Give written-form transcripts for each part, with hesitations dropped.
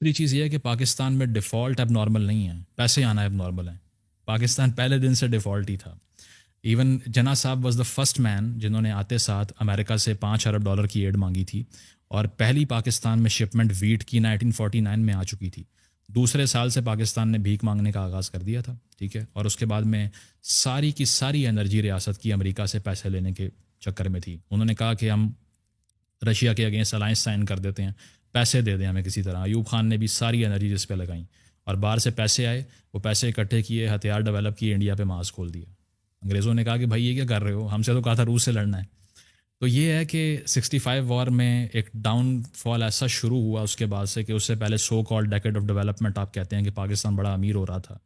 دوسری چیز یہ ہے کہ پاکستان میں ڈیفالٹ اب نارمل نہیں ہے، پیسے آنا اب نارمل ہے۔ پاکستان پہلے دن سے ڈیفالٹ ہی تھا۔ ایون جناح صاحب واز دا فرسٹ مین جنہوں نے آتے ساتھ امریکہ سے $5 ارب کی ایڈ مانگی تھی، اور پہلی پاکستان میں شپمنٹ ویٹ کی 1949 میں آ چکی تھی۔ دوسرے سال سے پاکستان نے بھیک مانگنے کا آغاز کر دیا تھا، ٹھیک ہے، اور اس کے بعد میں ساری کی ساری انرجی ریاست کی امریکہ سے پیسے لینے کے چکر میں تھی۔ انہوں نے کہا کہ ہم رشیا کے اگینسٹ الائنس سائن کر دیتے ہیں، پیسے دے دیں ہمیں کسی طرح۔ ایوب خان نے بھی ساری انرجی جس پہ لگائیں، اور باہر سے پیسے آئے، وہ پیسے اکٹھے کیے، ہتھیار ڈیولپ کیے، انڈیا پہ مارچ کھول دیا۔ انگریزوں نے کہا کہ بھائی یہ کیا کر رہے ہو، ہم سے تو کہا تھا روس سے لڑنا ہے۔ تو یہ ہے کہ 65 وار میں ایک ڈاؤن فال ایسا شروع ہوا اس کے بعد سے کہ اس سے پہلے سو کال ڈیکیڈ آف ڈیولپمنٹ آپ کہتے ہیں کہ پاکستان بڑا امیر ہو رہا تھا،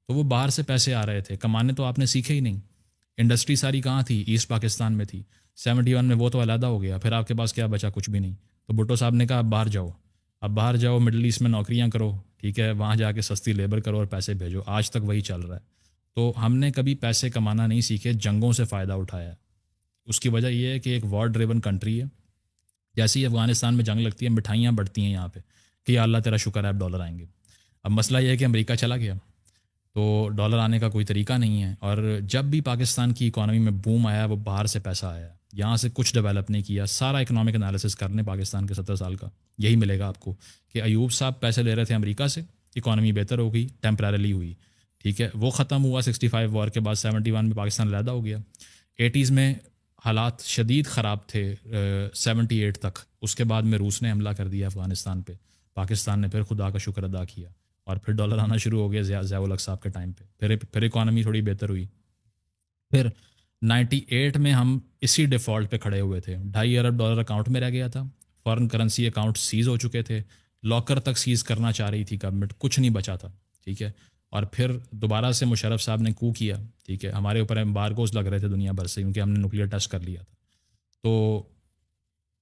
تو وہ باہر سے پیسے آ رہے تھے، کمانے تو آپ نے سیکھے ہی نہیں۔ انڈسٹری ساری کہاں تھی؟ ایسٹ پاکستان میں تھی۔ 71 میں وہ تو علیحدہ ہو گیا، پھر آپ کے پاس کیا بچا؟ کچھ بھی نہیں۔ تو بھٹو صاحب نے کہا اب باہر جاؤ، اب باہر جاؤ، مڈل ایسٹ میں نوکریاں کرو، ٹھیک ہے، وہاں جا کے سستی لیبر کرو اور پیسے بھیجو۔ آج تک وہی چل رہا ہے۔ تو ہم نے کبھی پیسے کمانا نہیں سیکھے، جنگوں سے فائدہ اٹھایا ہے۔ اس کی وجہ یہ ہے کہ ایک وار ڈریون کنٹری ہے۔ جیسے ہی افغانستان میں جنگ لگتی ہے، مٹھائیاں بڑھتی ہیں یہاں پہ کہ یا اللہ تیرا شکر ہے اب ڈالر آئیں گے۔ اب مسئلہ یہ ہے کہ امریکہ چلا گیا، تو ڈالر آنے کا کوئی طریقہ نہیں ہے۔ اور جب بھی پاکستان کی اکانومی میں بوم آیا، وہ باہر سے پیسہ آیا، یہاں سے کچھ ڈیولپ نہیں کیا۔ سارا اکنامک انالیسس کرنے پاکستان کے 70 سال کا، یہی ملے گا آپ کو کہ ایوب صاحب پیسے لے رہے تھے امریکہ سے، اکانومی بہتر ہو گئی، ٹیمپرریلی ہوئی، ٹھیک ہے، وہ ختم ہوا 65 وار کے بعد۔ 71 میں پاکستان علیحدہ ہو گیا۔ 80s میں حالات شدید خراب تھے 78 تک، اس کے بعد میں روس نے حملہ کر دیا افغانستان پہ، پاکستان نے پھر خدا کا شکر ادا کیا، اور پھر ڈالر آنا شروع ہو گیا ضیاء الحق صاحب کے ٹائم پہ، پھر اکانومی تھوڑی بہتر ہوئی۔ پھر 98 میں ہم اسی ڈیفالٹ پہ کھڑے ہوئے تھے، $2.5 ارب اکاؤنٹ میں رہ گیا تھا، فارن کرنسی اکاؤنٹ سیز ہو چکے تھے، لاکر تک سیز کرنا چاہ رہی تھی گورنمنٹ، کچھ نہیں بچا تھا، ٹھیک ہے۔ اور پھر دوبارہ سے مشرف صاحب نے کو کیا، ٹھیک ہے، ہمارے اوپر ایمبارگوز لگ رہے تھے دنیا بھر سے کیونکہ ہم نے نیوکلیئر ٹیسٹ کر لیا تھا۔ تو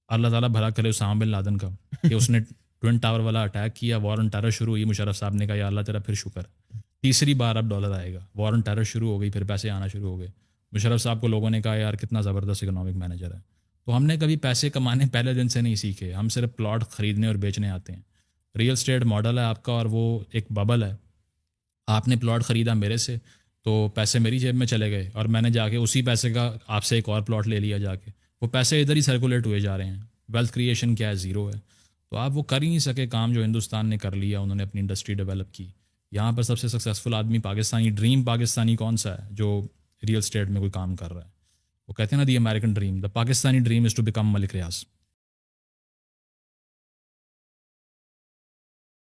اللہ تعالیٰ بھلا کرے اسامہ بن لادن کا کہ اس نے ٹوئن ٹاور والا اٹیک کیا، وار آن ٹیرر شروع ہوئی، مشرف صاحب نے کہا یا اللہ تیرا پھر شکر، تیسری بار اب ڈالر آئے گا، وار آن ٹیرر شروع ہو گئی، پھر پیسے آنا شروع ہو گئے۔ مشرف صاحب کو لوگوں نے کہا یار کتنا زبردست اکنامک مینیجر ہے۔ تو ہم نے کبھی پیسے کمانے پہلے دن سے نہیں سیکھے، ہم صرف پلاٹ خریدنے اور بیچنے آتے ہیں۔ ریئل اسٹیٹ ماڈل ہے آپ کا، اور وہ ایک ببل ہے۔ آپ نے پلاٹ خریدا میرے سے تو پیسے میری جیب میں چلے گئے، اور میں نے جا کے اسی پیسے کا آپ سے ایک اور پلاٹ لے لیا جا کے، وہ پیسے ادھر ہی سرکولیٹ ہوئے جا رہے ہیں، ویلتھ کریشن کیا ہے؟ زیرو ہے۔ تو آپ وہ کر ہی نہیں سکے کام جو ہندوستان نے کر لیا، انہوں نے اپنی انڈسٹری ڈیولپ کی۔ یہاں پر سب سے سکسیزفل آدمی پاکستانی ڈریم پاکستانی کون سا ہے جو ریئل اسٹیٹ میں کوئی کام کر رہا ہے؟ وہ کہتے ہیں نا the American dream, the Pakistani dream is to become Malik Riyadh.